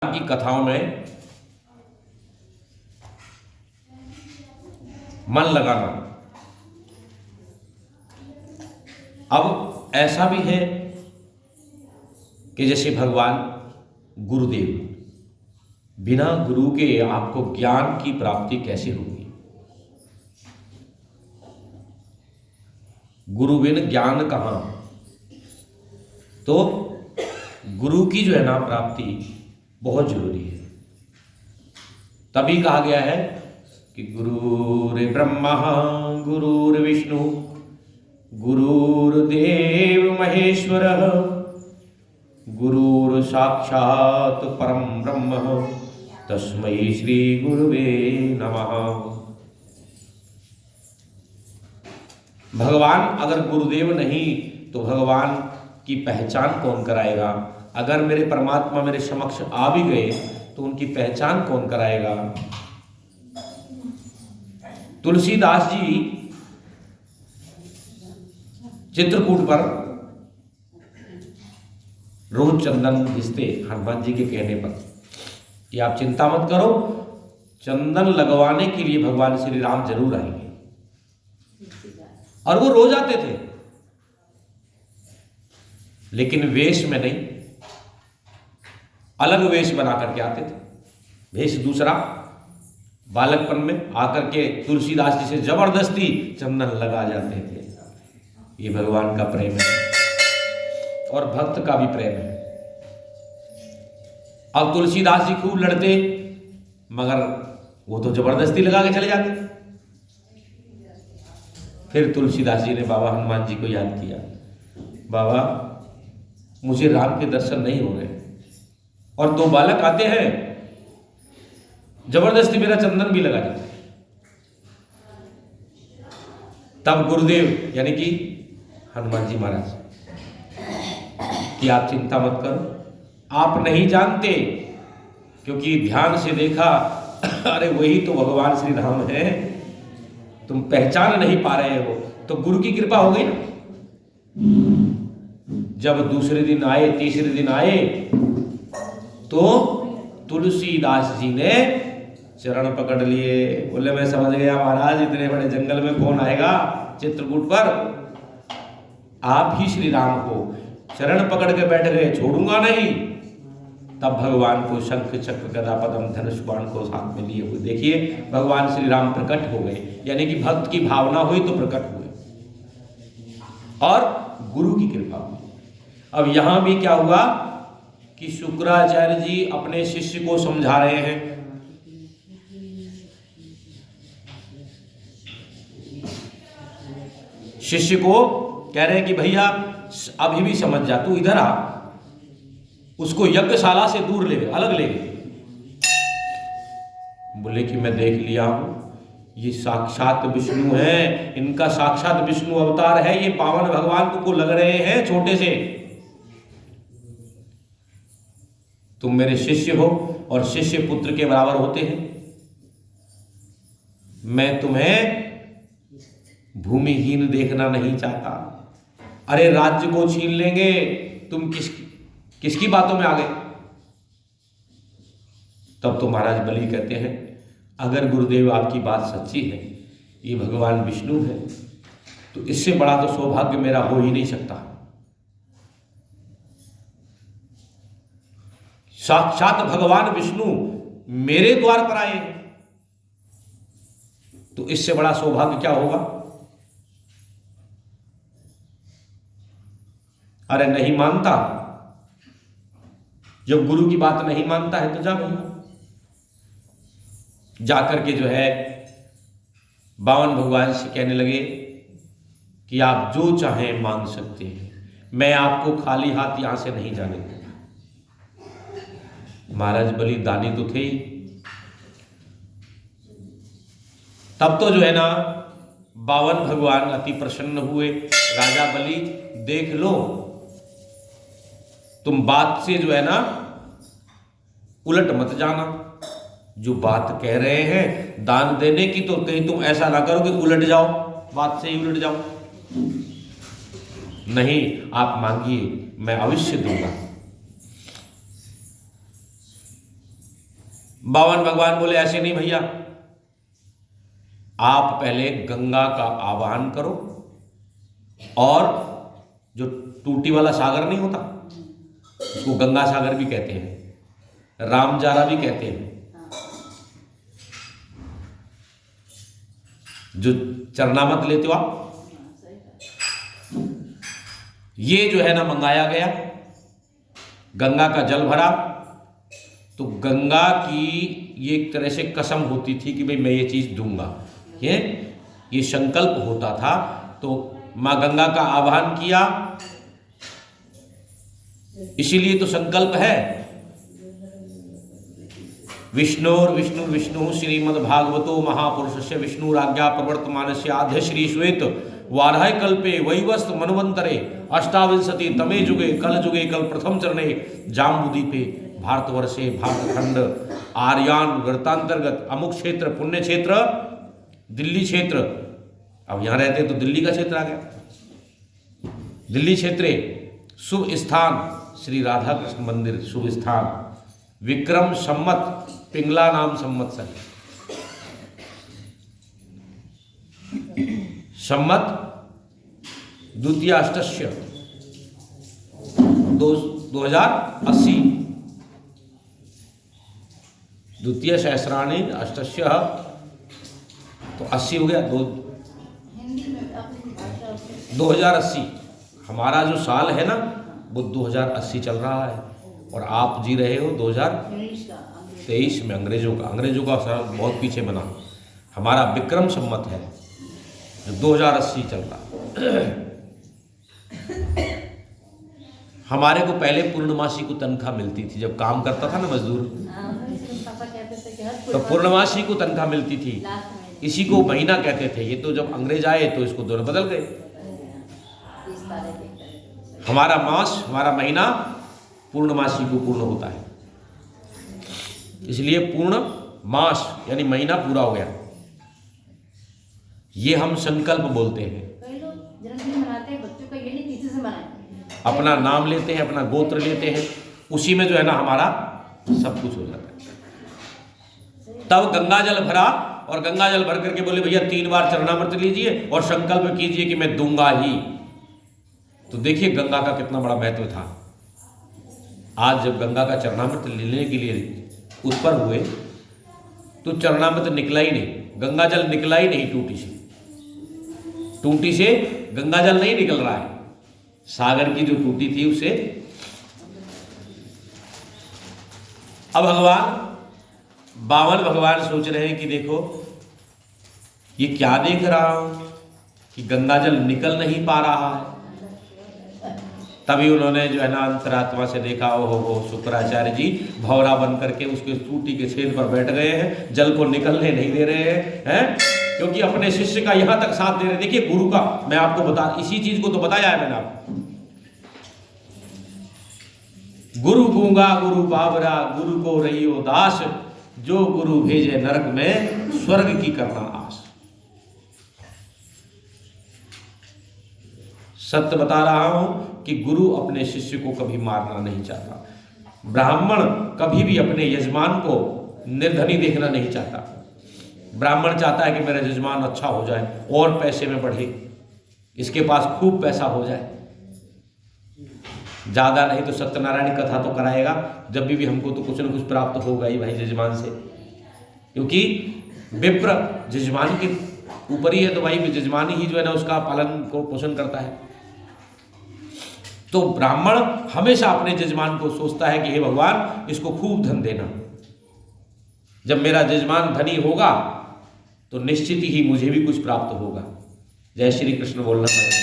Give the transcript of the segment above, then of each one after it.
की कथाओं में मन लगाना। अब ऐसा भी है कि जैसे भगवान गुरुदेव, बिना गुरु के आपको ज्ञान की प्राप्ति कैसे होगी? गुरु बिन ज्ञान कहाँ? तो गुरु की जो है ना प्राप्ति बहुत जरूरी है। तभी कहा गया है कि गुरुर्ब्रह्मा गुरुर्विष्णु गुरुर्देव महेश्वरः गुरुर्साक्षात् परम ब्रह्म तस्मै श्री गुरुवे नमः। भगवान अगर गुरुदेव नहीं तो भगवान की पहचान कौन कराएगा? अगर मेरे परमात्मा मेरे समक्ष आ भी गए तो उनकी पहचान कौन कराएगा? तुलसीदास जी चित्रकूट पर रोज चंदन घिसते हनुमान जी के कहने पर कि आप चिंता मत करो, चंदन लगवाने के लिए भगवान श्री राम जरूर आएंगे। और वो रोज आते थे, लेकिन वेश में नहीं, अलग वेश बना करके आते थे। वेश दूसरा, बालकपन में आकर के तुलसीदास जी से जबरदस्ती चंदन लगा जाते थे। ये भगवान का प्रेम है और भक्त का भी प्रेम है। अब तुलसीदास जी खूब लड़ते, मगर वो तो जबरदस्ती लगा के चले जाते। फिर तुलसीदास जी ने बाबा हनुमान जी को याद किया, बाबा मुझे राम के दर्शन नहीं हो रहे और दो बालक आते हैं, जबरदस्ती मेरा चंदन भी लगा देते। तब गुरुदेव यानी कि हनुमान जी महाराज कि आप चिंता मत करो, आप नहीं जानते, क्योंकि ध्यान से देखा अरे वही तो भगवान श्री राम है, तुम पहचान नहीं पा रहे हो। तो गुरु की कृपा हो गई ना। जब दूसरे दिन आए, तीसरे दिन आए, तो तुलसीदास जी ने चरण पकड़ लिए। बोले मैं समझ गया महाराज, इतने बड़े जंगल में कौन आएगा चित्रकूट पर, आप ही श्री राम को। चरण पकड़ के बैठ गए, छोड़ूंगा नहीं। तब भगवान को शंख चक्र गदा पद्म धनुष बाण को साथ में लिए हुए देखिए भगवान श्री राम प्रकट हो गए। यानी कि भक्त की भावना हुई तो प्रकट हुए और गुरु की कृपा हुई। अब यहां भी क्या हुआ कि शुक्राचार्य जी अपने शिष्य को समझा रहे हैं। शिष्य को कह रहे हैं कि भैया अभी भी समझ जा, तू इधर आ, उसको यज्ञशाला से दूर ले गए, अलग ले गए। बोले कि मैं देख लिया हूं, ये साक्षात विष्णु है, इनका साक्षात विष्णु अवतार है, ये पावन भगवान तुमको लग रहे हैं छोटे से। तुम मेरे शिष्य हो और शिष्य पुत्र के बराबर होते हैं। मैं तुम्हें भूमिहीन देखना नहीं चाहता। अरे राज्य को छीन लेंगे, तुम किसकी बातों में आ गए? तब तो महाराज बलि कहते हैं अगर गुरुदेव आपकी बात सच्ची है, ये भगवान विष्णु है, तो इससे बड़ा तो सौभाग्य मेरा हो ही नहीं सकता। साक्षात भगवान विष्णु मेरे द्वार पर आए हैं, तो इससे बड़ा सौभाग्य क्या होगा? अरे नहीं मानता, जब गुरु की बात नहीं मानता है तो जा भैया। जाकर के जो है बावन भगवान से कहने लगे कि आप जो चाहें मांग सकते हैं, मैं आपको खाली हाथ यहां से नहीं जाने दूंगा। महाराज बलि दानी तो थे ही। तब तो जो है ना बावन भगवान अति प्रसन्न हुए। राजा बलि देख लो, तुम बात से जो है ना उलट मत जाना। जो बात कह रहे हैं दान देने की, तो कहीं तुम ऐसा ना करो कि उलट जाओ, बात से ही उलट जाओ। नहीं, आप मांगिए, मैं अवश्य दूंगा। बावन भगवान बोले ऐसे नहीं भैया, आप पहले गंगा का आवाहन करो, और जो टूटी वाला सागर नहीं होता उसको गंगा सागर भी कहते हैं, रामजारा भी कहते हैं, जो चरणामत लेते हो आप, ये जो है ना मंगाया गया, गंगा का जल भरा। तो गंगा की ये एक तरह से कसम होती थी कि भाई मैं ये चीज दूंगा, ये संकल्प होता था। तो मां गंगा का आह्वान किया, इसीलिए तो संकल्प है। विष्णुर विष्णु विष्णु श्रीमद्भागवतो महापुरुषस्य विष्णुराज्ञा प्रवर्तमानस्य आद्य श्री श्वेत वाराह कल्पे वैवस्त मनवंतरे अष्टाविंशति तमे जुगे कल प्रथम चरणे जाम्बुदीपे भारतवर्षे भारतखंड आर्यान व्रतांतर्गत अमुक क्षेत्र पुण्य क्षेत्र दिल्ली क्षेत्र, अब यहाँ रहते तो दिल्ली का क्षेत्र आ गया, दिल्ली क्षेत्रे शुभ स्थान श्री राधा कृष्ण मंदिर, शुभ स्थान विक्रम सम्मत पिंगला नाम संवत्सर, सम्मत द्वितीय अष्टस्य 2080, द्वितीय सहस्राणी अष्टस्य तो 80 हो गया, 2080 हमारा जो साल है ना वो 2080 चल रहा है, और आप जी रहे हो 2023 में। अंग्रेजों का साल बहुत पीछे बना, हमारा विक्रम सम्मत है जो 2080 चल रहा। हमारे को पहले पूर्णमासी को तनख्वाह मिलती थी, जब काम करता था ना मजदूर, तो पूर्णमासी को तनख्वाह मिलती थी, इसी को महीना कहते थे। ये तो जब अंग्रेज आए तो इसको दोनों बदल गए। हमारा मास, हमारा महीना पूर्णमासी को पूर्ण होता है, इसलिए पूर्ण मास यानी महीना पूरा हो गया। ये हम संकल्प बोलते हैं। कई लोग जन्मदिन मनाते हैं, बच्चों का ये नहीं तीसरे से मनाएं, अपना नाम लेते हैं, अपना गोत्र लेते हैं, उसी में जो है ना हमारा सब कुछ हो जाता है। तब गंगा जल भरा, और गंगा जल भर करके बोले भैया 3 बार चरणामृत लीजिए और संकल्प कीजिए कि मैं दूंगा ही। तो देखिए गंगा का कितना बड़ा महत्व था। आज जब गंगा का चरणामृत लेने के लिए उत्पर हुए तो चरणामृत निकला ही नहीं, गंगा जल निकला ही नहीं टूटी से। टूटी से गंगा जल नहीं निकल रहा है, सागर की जो टूटी थी उसे। अब भगवान 52 भगवान सोच रहे हैं कि देखो ये क्या देख रहा हूं कि गंगा जल निकल नहीं पा रहा है। तभी उन्होंने जो है ना अंतरात्मा से देखा, हो शुक्राचार्य जी भौरा बन करके उसके टूटी के छेद पर बैठ गए हैं, जल को निकलने नहीं दे रहे हैं, क्योंकि अपने शिष्य का यहां तक साथ दे रहे। देखिए गुरु का, मैं आपको बता, इसी चीज को तो बताया है मैंने आपको। गुरु गूंगा गुरु बाबरा, गुरु को रहियो दास, जो गुरु भेजे नरक में स्वर्ग की करना आस। सत्य बता रहा हूं कि गुरु अपने शिष्य को कभी मारना नहीं चाहता। ब्राह्मण कभी भी अपने यजमान को निर्धनी देखना नहीं चाहता। ब्राह्मण चाहता है कि मेरा यजमान अच्छा हो जाए और पैसे में बढ़े, इसके पास खूब पैसा हो जाए, ज्यादा नहीं तो सत्यनारायण कथा तो कराएगा, जब भी हमको तो कुछ न कुछ प्राप्त होगा ही भाई यजमान से, क्योंकि विप्र यजमान के ऊपर ही है, तो भाई यजमान ही जो है ना उसका पालन को पोषण करता है। तो ब्राह्मण हमेशा अपने यजमान को सोचता है कि हे भगवान इसको खूब धन देना, जब मेरा यजमान धनी होगा तो निश्चित ही मुझे भी कुछ प्राप्त होगा। जय श्री कृष्ण बोलना पड़ेगा।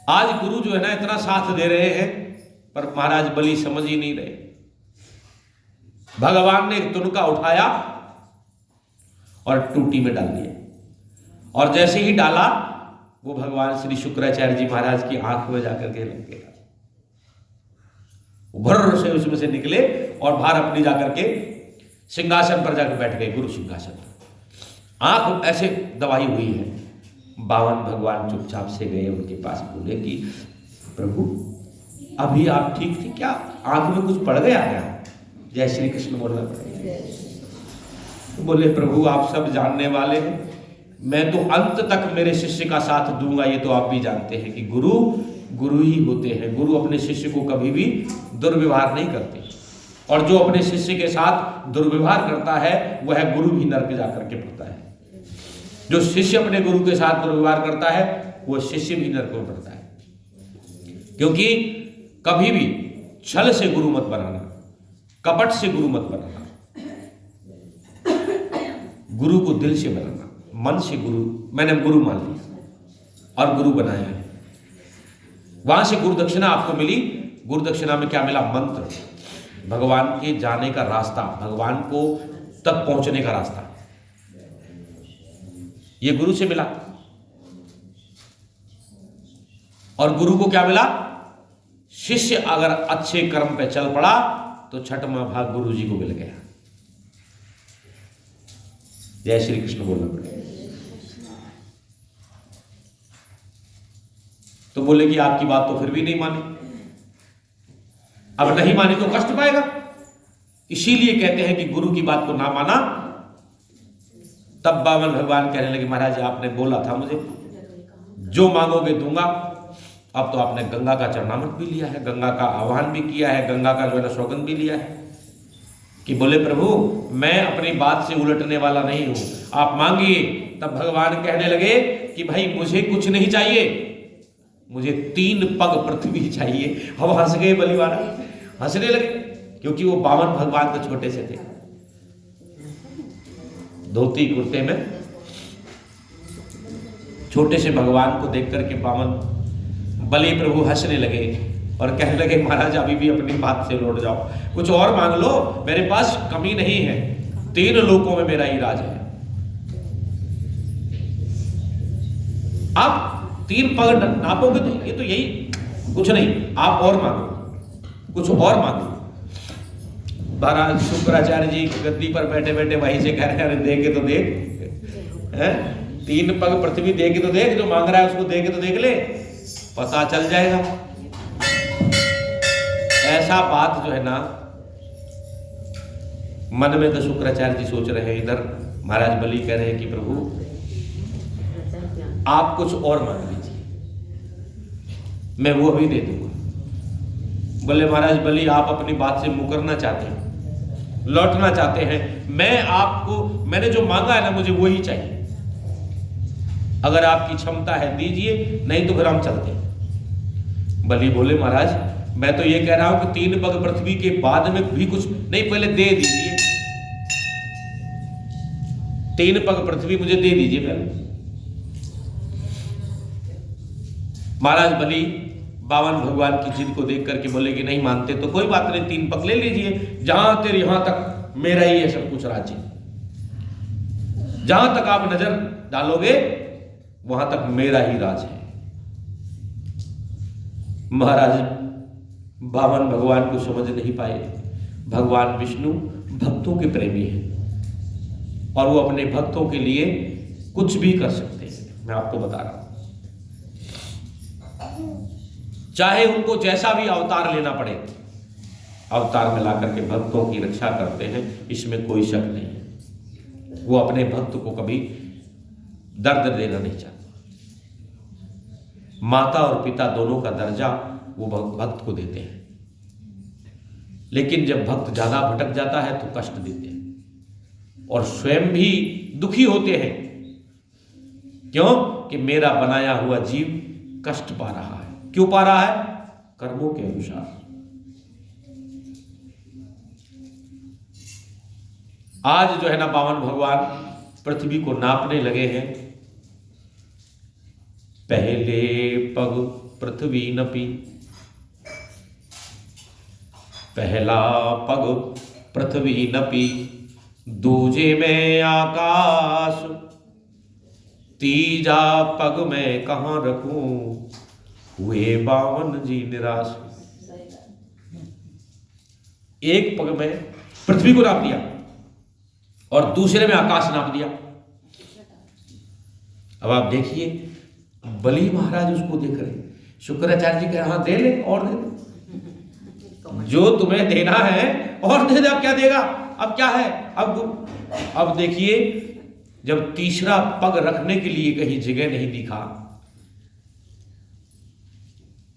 आज गुरु जो है ना इतना साथ दे रहे हैं, पर महाराज बलि समझ ही नहीं रहे। भगवान ने एक तुनका उठाया और टूटी में डाल दिया, और जैसे ही डाला वो भगवान श्री शुक्राचार्य जी महाराज की आंख में जाकर के लग गया। भर से उसमें से निकले और बाहर अपनी जाकर के सिंहासन पर जाकर बैठ गए, गुरु सिंहासन पर। आंख ऐसे दबाई हुई है। 52 भगवान चुपचाप से गए उनके पास, बोले कि प्रभु अभी आप ठीक थे क्या? आंख में कुछ पड़ गया क्या? जय श्री कृष्ण बोलना पड़ेगा। तो बोले प्रभु आप सब जानने वाले हैं, मैं तो अंत तक मेरे शिष्य का साथ दूंगा, ये तो आप भी जानते हैं कि गुरु गुरु ही होते हैं। गुरु अपने शिष्य को कभी भी दुर्व्यवहार नहीं करते, और जो अपने शिष्य के साथ दुर्व्यवहार करता है वह गुरु भी नरक जाकर के पड़ता है। जो शिष्य अपने गुरु के साथ दुर्व्यवहार करता है वो शिष्य भी नरक में पड़ता है। क्योंकि कभी भी छल से गुरु मत बनाना, कपट से गुरु मत बनाना, गुरु को दिल से बनाना, मन से गुरु, मैंने गुरु मान लिया और गुरु बनाया है। वहां से गुरु दक्षिणा आपको मिली। गुरु दक्षिणा में क्या मिला? मंत्र, भगवान के जाने का रास्ता, भगवान को तक पहुंचने का रास्ता, ये गुरु से मिला। और गुरु को क्या मिला? शिष्य अगर अच्छे कर्म पे चल पड़ा तो छठवां भाग गुरु जी को मिल गया। जय श्री कृष्ण बोलना पड़ेगा। तो बोले कि आपकी बात तो फिर भी नहीं मानी। अब नहीं मानी तो कष्ट पाएगा, इसीलिए कहते हैं कि गुरु की बात को ना माना। तब बामन भगवान कहने लगे महाराज आपने बोला था मुझे जो मांगोगे दूंगा। अब तो आपने गंगा का चरणामृत भी लिया है, गंगा का आह्वान भी किया है, गंगा का जो है ना सौगंध भी लिया है कि बोले प्रभु मैं अपनी बात से उलटने वाला नहीं हूं, आप मांगिए। तब भगवान कहने लगे कि भाई मुझे कुछ नहीं चाहिए, मुझे 3 पग पृथ्वी चाहिए। अब हंस गए बलि महाराज, हंसने लगे, क्योंकि वो बामन भगवान तो छोटे से थे, धोती कुर्ते में छोटे से भगवान को देख करके बामन बलि प्रभु हंसने लगे और कहने लगे महाराज अभी भी अपनी बात से लौट जाओ, कुछ और मांग लो, मेरे पास कमी नहीं है, 3 लोकों में मेरा ही राज है। आप 3 पग नापोगे तो ये तो यही, कुछ नहीं, आप और मांगो, कुछ और मांगो। महाराज शुक्राचार्य जी गद्दी पर बैठे बैठे वहीं से कह रहे हैं देखे तो देख, 3 पग पृथ्वी देखे तो देख, जो मांग रहा है उसको देखे तो देख ले, पता चल जाएगा। ऐसा बात जो है ना मन में तो शुक्राचार्य जी सोच रहे हैं, इधर महाराज बलि कह रहे हैं कि प्रभु आप कुछ और मांग लीजिए, मैं वो भी दे दूंगा। बोले महाराज बलि आप अपनी बात से मुकरना चाहते हैं, लौटना चाहते हैं, मैं आपको, मैंने जो मांगा है ना मुझे वही चाहिए, अगर आपकी क्षमता है दीजिए, नहीं तो फिर हम चलते हैं। बलि बोले महाराज मैं तो ये कह रहा हूं कि 3 पग पृथ्वी के बाद में भी कुछ नहीं, पहले दे दीजिए, 3 पग पृथ्वी मुझे दे दीजिए पहले। महाराज बलि बामन भगवान की जिद को देख करके बोले कि नहीं मानते तो कोई बात नहीं, 3 पग ले लीजिए, जहां तेरे यहां तक मेरा ही है सब कुछ राज्य, जहां तक आप नजर डालोगे वहां तक मेरा ही राज है। महाराज बामन भगवान को समझ नहीं पाए। भगवान विष्णु भक्तों के प्रेमी हैं और वो अपने भक्तों के लिए कुछ भी कर सकते हैं। मैं आपको बता रहा हूं, चाहे उनको जैसा भी अवतार लेना पड़े, अवतार में ला करके भक्तों की रक्षा करते हैं, इसमें कोई शक नहीं है। वो अपने भक्त को कभी दर्द देना नहीं चाहता। माता और पिता दोनों का दर्जा वो भक्त को देते हैं, लेकिन जब भक्त ज्यादा भटक जाता है तो कष्ट देते हैं और स्वयं भी दुखी होते हैं। क्यों? कि मेरा बनाया हुआ जीव कष्ट पा रहा है। क्यों पा रहा है? कर्मों के अनुसार। आज जो है ना बामन भगवान पृथ्वी को नापने लगे हैं। पहले पग पृथ्वी नपी, पहला पग पृथ्वी नपी, दूजे में आकाश, तीजा पग में कहां रखूं, हुए बामन जी निराश। एक पग में पृथ्वी को नाप दिया और दूसरे में आकाश नाप दिया। अब आप देखिए बलि महाराज उसको देख रहे, शुक्राचार्य जी कह रहे हाँ दे ले और दे ले, जो तुम्हें देना है और दे दे। अब क्या देगा? अब क्या है? अब देखिए, जब तीसरा पग रखने के लिए कहीं जगह नहीं दिखा,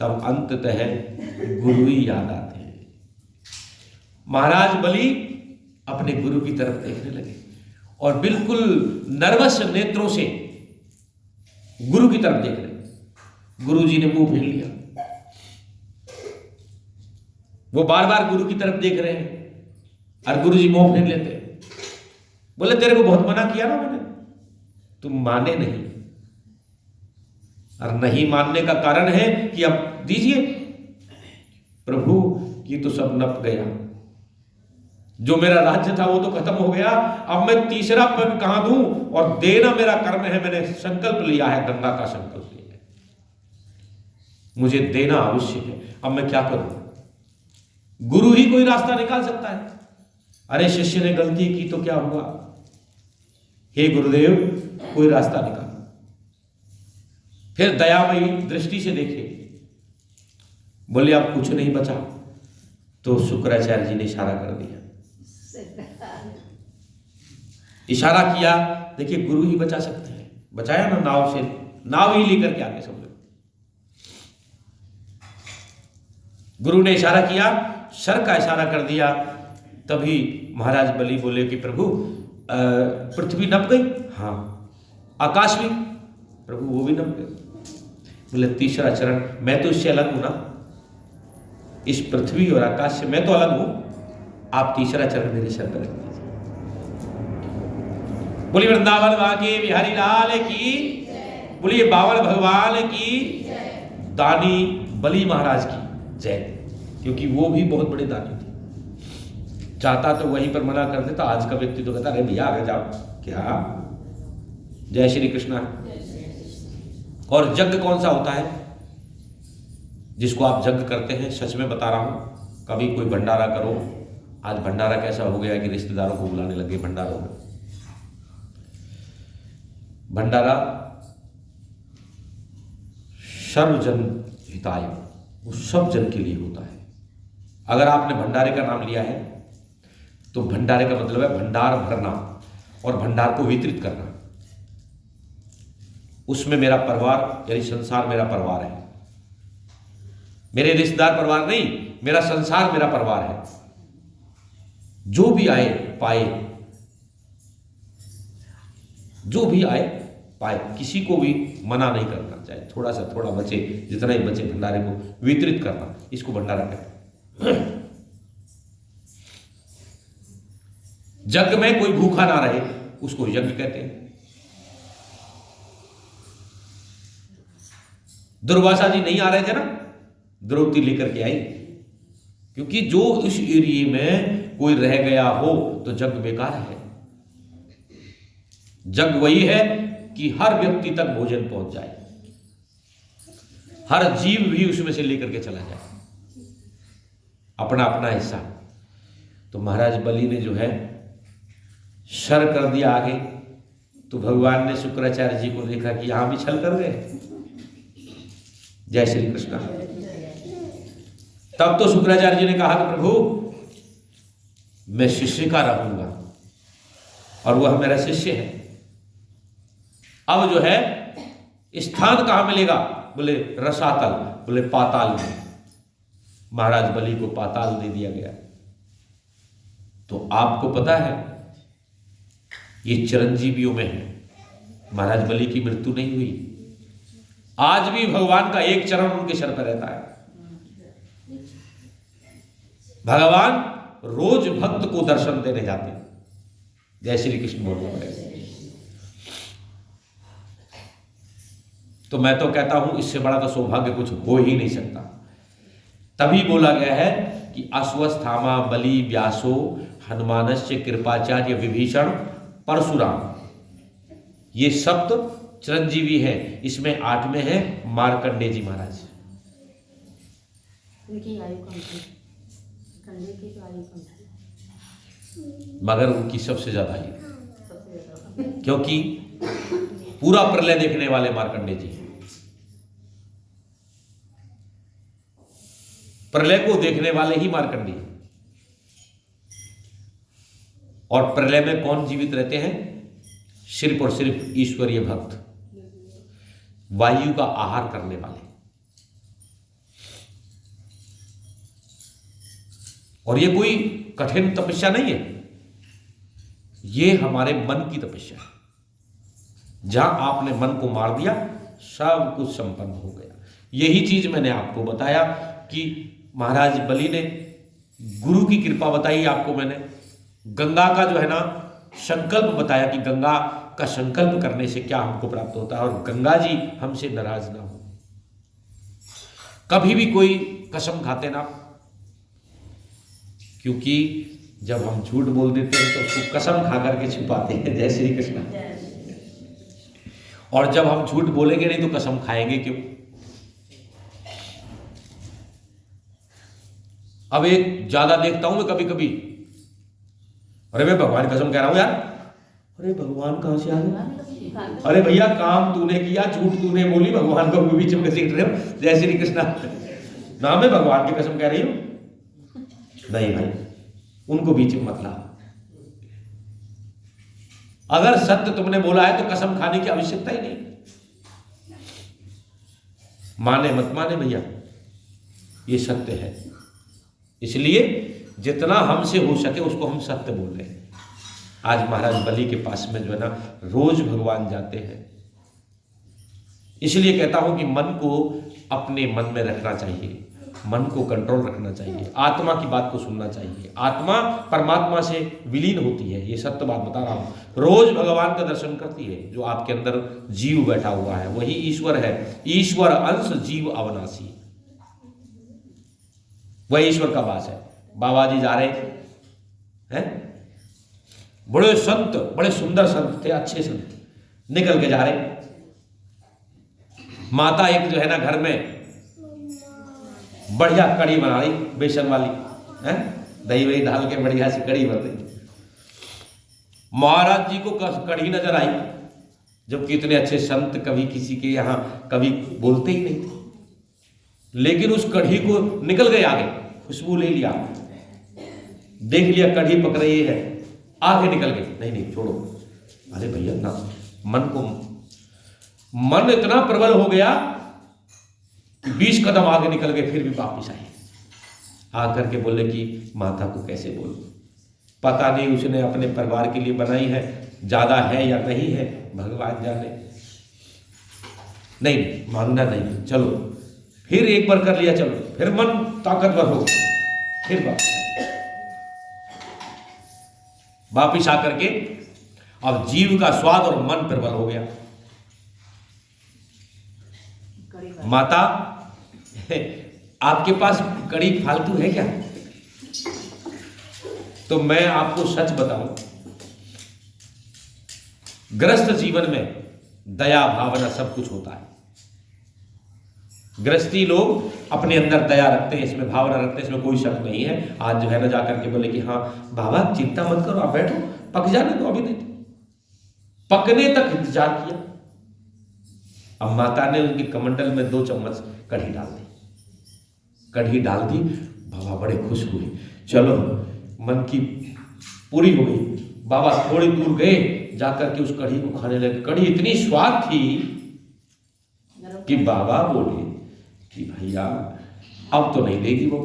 तब अंततः गुरु ही याद आते हैं। महाराज बलि अपने गुरु की तरफ देखने लगे और बिल्कुल नर्वस नेत्रों से गुरु की तरफ देख रहे। गुरु जी ने मुंह फेर लिया। वो बार बार गुरु की तरफ देख रहे हैं और गुरु जी मुंह फेर लेते। बोले तेरे को बहुत मना किया ना मैंने, तुम माने नहीं। और नहीं मानने का कारण है कि अब दीजिए प्रभु, ये तो सब नप गया। जो मेरा राज्य था वो तो खत्म हो गया। अब मैं तीसरा पग कहां दूं? और देना मेरा कर्म है। मैंने संकल्प लिया है, गंगा का संकल्प लिया है, मुझे देना अवश्य है। अब मैं क्या करूं? गुरु ही कोई रास्ता निकाल सकता है। अरे शिष्य ने गलती की तो क्या हुआ? हे गुरुदेव, कोई रास्ता निकाल। फिर दयामयी दृष्टि से देखे। बोले अब कुछ नहीं बचा। तो शुक्राचार्य जी ने इशारा कर दिया। इशारा किया, देखिए गुरु ही बचा सकते हैं। बचाया ना, नाव से, नाव ही लेकर के आगे सब लोग। गुरु ने इशारा किया, सर का इशारा कर दिया। तभी महाराज बलि बोले कि प्रभु पृथ्वी नप गई? हाँ। आकाश भी? प्रभु वो भी नप गए। बोले तीसरा चरण, मैं तो इससे अलग हूं ना, इस पृथ्वी और आकाश से मैं तो अलग हूं। आप तीसरा चरण मेरे सर पर रख दीजिए। बोलिए वृंदावन वाके बिहारी लाल की, बोलिए बावन भगवान की, दानी बलि महाराज की जय। क्योंकि वो भी बहुत बड़े दानी थे। चाहता तो वहीं पर मना कर देता। आज का व्यक्ति तो कहता अरे भैया आगे जाओ। क्या? जय श्री कृष्णा। और यज्ञ कौन सा होता है जिसको आप यज्ञ करते हैं? सच में बता रहा हूं, कभी कोई भंडारा करो। आज भंडारा कैसा हो गया कि रिश्तेदारों को बुलाने लगे भंडारों में। भंडारा सर्वजन हिताय, वो सब जन के लिए होता है। अगर आपने भंडारे का नाम लिया है तो भंडारे का मतलब है भंडार भरना और भंडार को वितरित करना। उसमें मेरा परिवार यानी संसार मेरा परिवार है। मेरे रिश्तेदार परिवार नहीं, मेरा संसार मेरा परिवार है। जो भी आए पाए, जो भी आए पाए, किसी को भी मना नहीं करना। चाहे थोड़ा सा थोड़ा बचे, जितना ही बचे भंडारे को वितरित करना, इसको भंडारा कहते हैं। यज्ञ में कोई भूखा ना रहे उसको यज्ञ कहते हैं। दुर्वासा जी नहीं आ रहे थे ना, द्रौपदी लेकर के आई। क्योंकि जो इस एरिया में कोई रह गया हो तो यज्ञ बेकार है। यज्ञ वही है कि हर व्यक्ति तक भोजन पहुंच जाए, हर जीव भी उसमें से लेकर के चला जाए अपना अपना हिस्सा। तो महाराज बलि ने जो है शर कर दिया आगे। तो भगवान ने शुक्राचार्य जी को देखा कि यहां भी छल कर गए। जय श्री कृष्ण। तब तो शुक्राचार्य जी ने कहा कि प्रभु मैं शिष्य का रहूंगा और वह मेरा शिष्य है। अब जो है स्थान कहां मिलेगा? बोले रसातल, बोले पाताल में। महाराज बलि को पाताल दे दिया गया। तो आपको पता है ये चिरंजीवियों में है। महाराज बलि की मृत्यु नहीं हुई। आज भी भगवान का एक चरण उनके सर पर रहता है। भगवान रोज भक्त को दर्शन देने जाते हैं। जय श्री कृष्ण बोलते हैं। तो मैं तो कहता हूं इससे बड़ा तो सौभाग्य कुछ हो ही नहीं सकता। तभी बोला गया है कि अश्वस्थामा बलि व्यासो हनुमानस्य कृपाचार्य विभीषण परशुराम, ये सप्त चिरंजीवी है। इसमें 8वें है मार्कंडेय जी महाराज। उनकी आयु कम थी, कंडे की तो आयु कम थी, मगर उनकी सबसे ज्यादा आयु, क्योंकि पूरा प्रलय देखने वाले मार्कंडेय जी। प्रलय को देखने वाले ही मार्कंडेय। और प्रलय में कौन जीवित रहते हैं? सिर्फ और सिर्फ ईश्वरीय भक्त, वायु का आहार करने वाले। और ये कोई कठिन तपस्या नहीं है, ये हमारे मन की तपस्या है। जहां आपने मन को मार दिया, सब कुछ संपन्न हो गया। यही चीज मैंने आपको बताया कि महाराज बलि ने गुरु की कृपा बताई आपको। मैंने गंगा का जो है ना संकल्प बताया कि गंगा का संकल्प करने से क्या हमको प्राप्त होता है, और गंगा जी हमसे नाराज ना हो। कभी भी कोई कसम खाते ना, क्योंकि जब हम झूठ बोल देते हैं तो उसको कसम खा करके छुपाते हैं। जय श्री कृष्ण। और जब हम झूठ बोलेंगे नहीं तो कसम खाएंगे क्यों? अब एक ज्यादा देखता हूं मैं कभी कभी, अरे मैं भगवान कसम कह रहा हूं यार। अरे भगवान कहां से आ गए? अरे भैया काम तूने किया, झूठ तूने बोली, भगवान को बीच में घसीट रहे हो। जय श्री कृष्ण। ना मैं भगवान की कसम कह रही हूं। नहीं भाई, उनको बीच में मत ला। अगर सत्य तुमने बोला है तो कसम खाने की आवश्यकता ही नहीं। माने मत माने भैया, ये सत्य है। इसलिए जितना हमसे हो सके उसको हम सत्य बोल रहे हैं। आज महाराज बलि के पास में जो है ना रोज भगवान जाते हैं। इसलिए कहता हूं कि मन को अपने मन में रखना चाहिए, मन को कंट्रोल रखना चाहिए, आत्मा की बात को सुनना चाहिए। आत्मा परमात्मा से विलीन होती है, ये सत्य बात बता रहा हूं। रोज भगवान का दर्शन करती है। जो आपके अंदर जीव बैठा हुआ है वही ईश्वर है। ईश्वर अंश जीव अविनाशी, वह ईश्वर का वास है। बाबा जी जा रहे हैं, बड़े संत, बड़े सुंदर संत थे, अच्छे संत, निकल के जा रहे। माता एक जो है ना घर में बढ़िया कढ़ी बना रही, बेसन वाली है, दही वही डाल के बढ़िया सी कढ़ी बन रही। महाराज जी को कढ़ी नजर आई, जबकि इतने अच्छे संत कभी किसी के यहाँ कभी बोलते ही नहीं थे। लेकिन उस कढ़ी को निकल गए आगे, खुशबू ले लिया, देख लिया कढ़ी पक रही है, आगे निकल गए। नहीं नहीं छोड़ो। अरे भैया ना, मन इतना प्रबल हो गया 20 कदम आगे निकल गए, फिर भी वापिस आए। आकर के बोले कि माता को कैसे बोलूं, पता नहीं उसने अपने परिवार के लिए बनाई है, ज्यादा है या नहीं है भगवान जाने। नहीं मानना नहीं, चलो फिर एक बार कर लिया, चलो फिर मन ताकतवर हो, फिर वापिस आकर के अब जीव का स्वाद और मन प्रबल हो गया। माता आपके पास कड़ी फालतू है क्या? तो मैं आपको सच बताऊं, गृहस्थ जीवन में दया भावना सब कुछ होता है। गृहस्थी लोग अपने अंदर दया रखते हैं, इसमें भावना रखते हैं, इसमें कोई शक नहीं है। आज जो है ना जाकर के बोले कि हाँ बाबा चिंता मत करो, आप बैठो, पक जाने दो, अभी नहीं। पकने तक इंतजार किया। अब माता ने उनके कमंडल में 2 चम्मच कढ़ी डाल दी। कढ़ी डाल दी, बाबा बड़े खुश हुए, चलो मन की पूरी हो गई। बाबा थोड़ी दूर गए, जाकर के उस कढ़ी को खाने लगे। कढ़ी इतनी स्वाद थी कि बाबा बोले कि भैया अब तो नहीं देगी वो,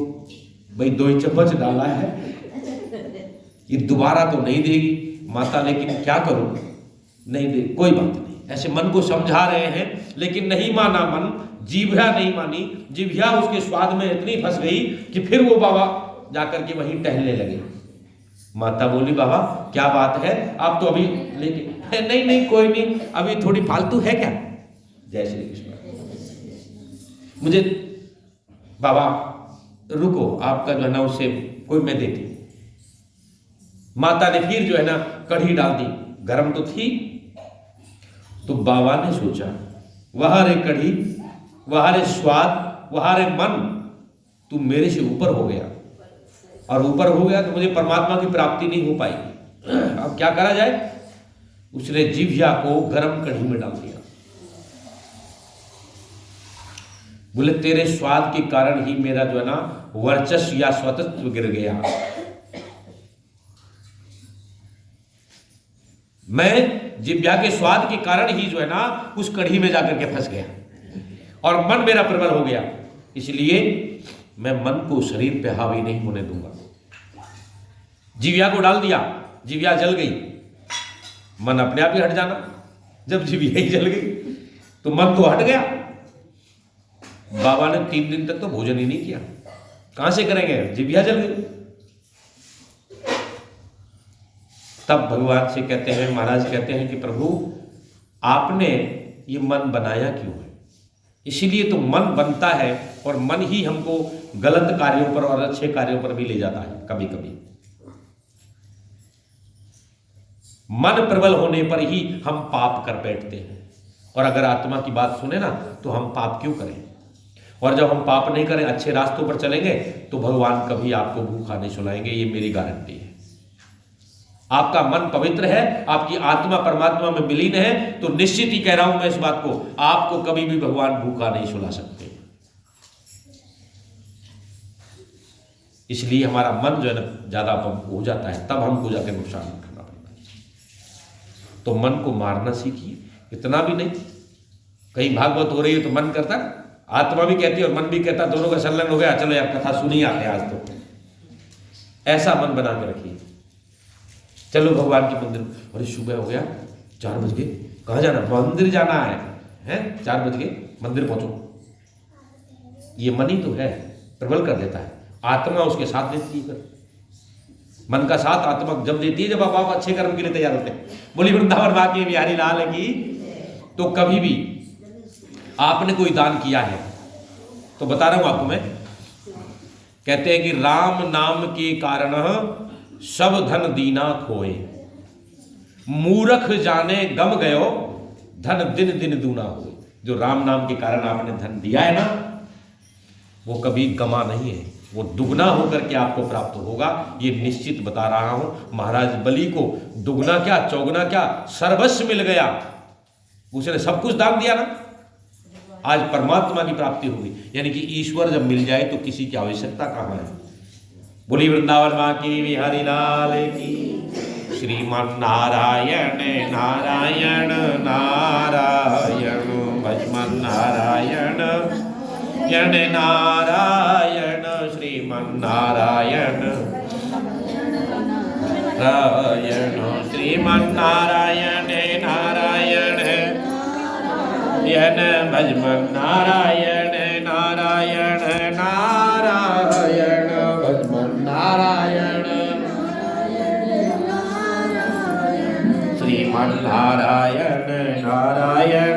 भाई 2 ही चम्मच डाला है, ये दोबारा तो नहीं देगी माता, लेकिन क्या करूं, नहीं दे, कोई बात नहीं। ऐसे मन को समझा रहे हैं, लेकिन नहीं माना मन, जीभा नहीं मानी, जीभा उसके स्वाद में इतनी फंस गई कि फिर वो बाबा जाकर के वहीं टहलने लगे। माता बोली बाबा क्या बात है, आप तो अभी लेके, नहीं नहीं कोई नहीं, अभी थोड़ी फालतू है क्या? जय श्री कृष्ण। मुझे बाबा रुको, आपका जो है ना उससे कोई मैं देती। माता ने फिर जो है ना कढ़ी डाल दी, गर्म तो थी। तो बाबा ने सोचा वह रे कढ़ी, वह रे स्वाद, वह रे मन, तू मेरे से ऊपर हो गया, और ऊपर हो गया तो मुझे परमात्मा की प्राप्ति नहीं हो पाएगी। अब क्या करा जाए? उसने जिह्वा को गर्म कढ़ी में डाल दिया। बोले तेरे स्वाद के कारण ही मेरा जो है ना वर्चस्व या स्वतंत्र गिर गया। मैं जिह्वा के स्वाद के कारण ही जो है ना उस कढ़ी में जाकर के फंस गया और मन मेरा प्रबल हो गया, इसलिए मैं मन को शरीर पे हावी नहीं होने दूंगा। जिह्वा को डाल दिया, जिह्वा जल गई, मन अपने आप ही हट जाना। जब जिह्वा ही जल गई तो मन तो हट गया। बाबा ने 3 दिन तक तो भोजन ही नहीं किया, कहां से करेंगे, जिह्वा जल गई। तब भगवान से कहते हैं, महाराज कहते हैं कि प्रभु आपने ये मन बनाया क्यों है? इसीलिए तो मन बनता है और मन ही हमको गलत कार्यों पर और अच्छे कार्यों पर भी ले जाता है। कभी कभी मन प्रबल होने पर ही हम पाप कर बैठते हैं, और अगर आत्मा की बात सुने ना तो हम पाप क्यों करें। और जब हम पाप नहीं करें, अच्छे रास्तों पर चलेंगे तो भगवान कभी आपको भूखा नहीं सुलाएंगे, ये मेरी गारंटी है। आपका मन पवित्र है, आपकी आत्मा परमात्मा में विलीन है, तो निश्चित ही कह रहा हूं मैं इस बात को, आपको कभी भी भगवान भूखा नहीं सुला सकते। इसलिए हमारा मन जो है ना ज्यादा हो जाता है, तब हमको जाकर नुकसान उठाना पड़ता है। तो मन को मारना सीखिए, इतना भी नहीं। कहीं भागवत हो रही है तो मन करता, आत्मा भी कहती है और मन भी कहता, दोनों का संलग्न हो गया, चलो यार कथा सुनी आते आज तो। ऐसा मन बना के रखिए। चलो भगवान के मंदिर, अरे सुबह हो गया, 4 बज गए, कहाँ जाना, मंदिर जाना है 4 बज गए, मंदिर पहुंचो। ये मन ही तो है, प्रबल कर देता है। आत्मा उसके साथ देती है, मन का साथ आत्मा जब देती है जब आप अच्छे कर्म के लिए तैयार होते हैं। बोली वृंदावन बाकी बिहारी लाल की। तो कभी भी आपने कोई दान किया है तो बता रहा हूं आपको मैं, कहते हैं कि राम नाम के कारण सब धन दीना खोए, मूर्ख जाने गम गयो, धन दिन दिन दूना हो। जो राम नाम के कारण आपने धन दिया है ना, वो कभी गमा नहीं है, वो दुगना होकर के आपको प्राप्त होगा, ये निश्चित बता रहा हूं। महाराज बलि को दुगना क्या चौगुना क्या सर्वस्व मिल गया, उसने सब कुछ दान दिया ना, आज परमात्मा की प्राप्ति होगी। यानी कि ईश्वर जब मिल जाए तो किसी की आवश्यकता कहां है। बोली वृंदावन मां की बिहारी लाल की। श्रीमन नारायण नारायण नारायण भजमन नारायण यण नारायण श्रीमन नारायण नारायण श्रीमन नारायण नारायण यण भजमन नारायण नारायण नारायण भजमन नारायण श्रीमन नारायण नारायण।